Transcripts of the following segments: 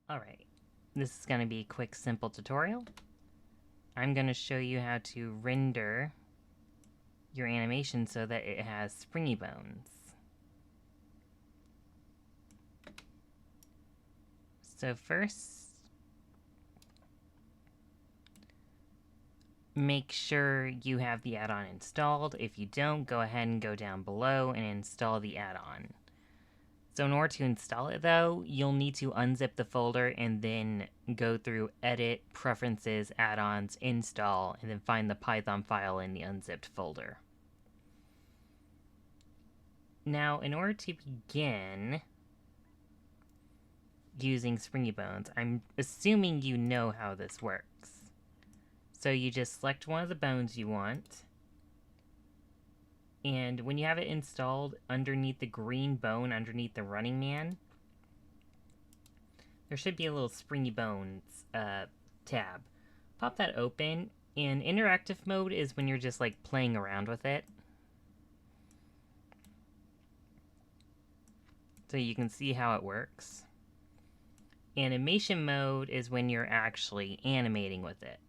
Alright, this is going to be a quick, simple tutorial. I'm going to show you how to render your animation so that it has springy bones. So first, make sure you have the add-on installed. If you don't, go ahead and go down below and install the add-on. So in order to install it though, you'll need to unzip the folder and then go through Edit, Preferences, Add-ons, Install, and then find the Python file in the unzipped folder. Now, in order to begin using Springy Bones, I'm assuming you know how this works. So you just select one of the bones you want, and when you have it installed, underneath the green bone, underneath the running man, there should be a little Springy Bones tab. Pop that open, and interactive mode is when you're just like playing around with it. So you can see how it works. Animation mode is when you're actually animating with it.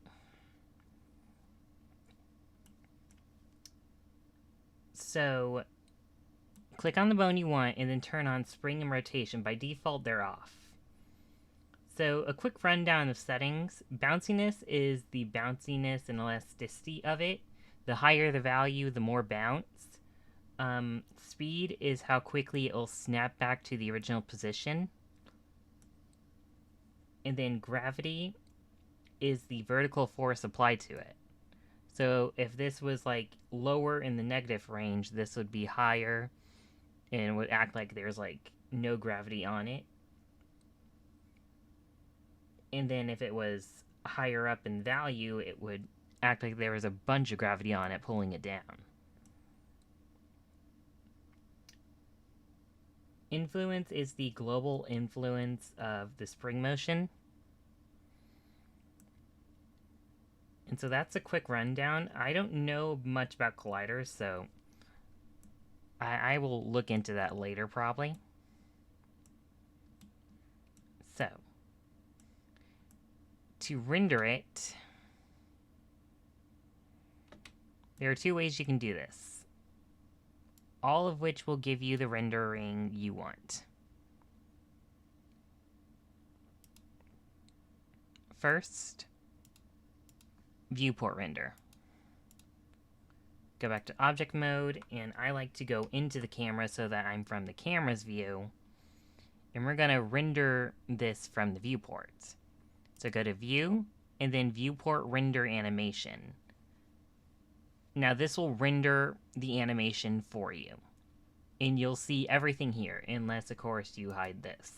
So, click on the bone you want and then turn on spring and rotation. By default, they're off. So, a quick rundown of settings. Bounciness is the bounciness and elasticity of it. The higher the value, the more bounce. Speed is how quickly it'll snap back to the original position. And then gravity is the vertical force applied to it. So if this was like lower in the negative range, this would be higher and would act like there's like no gravity on it. And then if it was higher up in value, it would act like there was a bunch of gravity on it pulling it down. Influence is the global influence of the spring motion. And so that's a quick rundown. I don't know much about colliders, so I will look into that later probably. So, to render it, there are two ways you can do this, all of which will give you the rendering you want. First, viewport render. Go back to object mode, and I like to go into the camera so that I'm from the camera's view, and we're going to render this from the viewport. So go to view, and then viewport render animation. Now this will render the animation for you, and you'll see everything here, unless of course you hide this,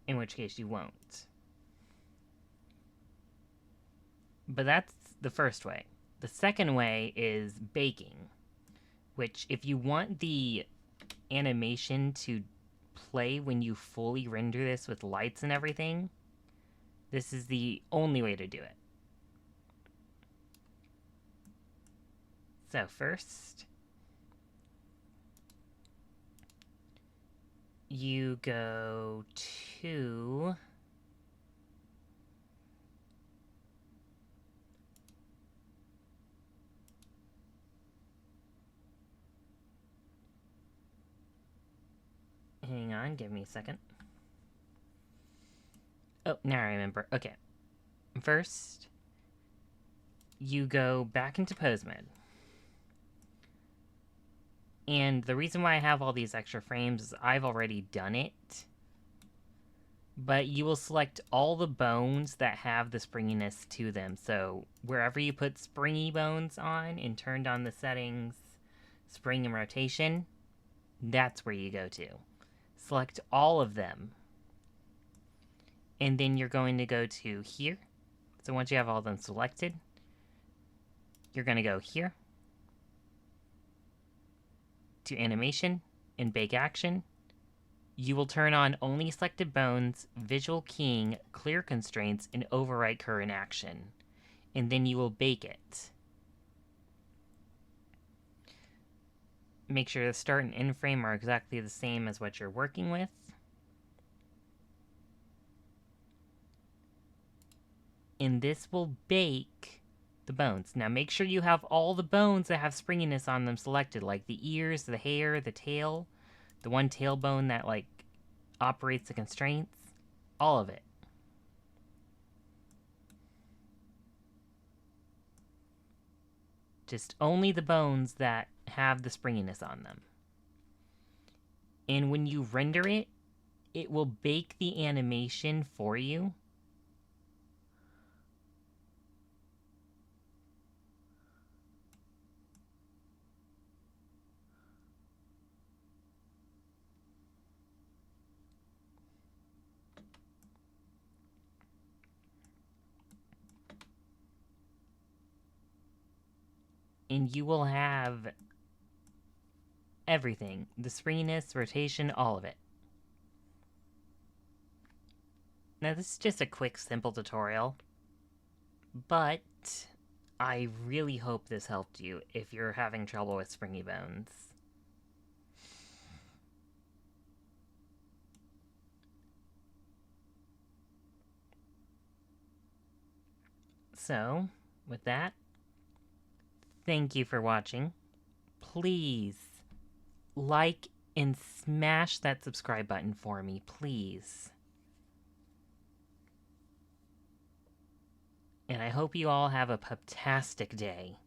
in which case you won't. But that's the first way. The second way is baking, which if you want the animation to play when you fully render this with lights and everything, this is the only way to do it. So first, you go to hang on, give me a second. Oh, now I remember. Okay. First, you go back into pose mode. And the reason why I have all these extra frames is I've already done it. But you will select all the bones that have the springiness to them. So wherever you put springy bones on and turned on the settings, spring and rotation, that's where you go to. Select all of them. And then you're going to go to here. So once you have all of them selected, you're going to go here to animation and bake action. You will turn on only selected bones, visual keying, clear constraints, and overwrite current action. And then you will bake it. Make sure the start and end frame are exactly the same as what you're working with. and this will bake the bones. Now make sure you have all the bones that have springiness on them selected, like the ears, the hair, the tail, the one tailbone that like operates the constraints, all of it. Just only the bones that have the springiness on them. And when you render it, it will bake the animation for you. And you will have everything. The springiness, rotation, all of it. Now this is just a quick, simple tutorial, but I really hope this helped you if you're having trouble with springy bones. So, with that, thank you for watching. Please like and smash that subscribe button for me, please. And I hope you all have a PUPSTARZI day.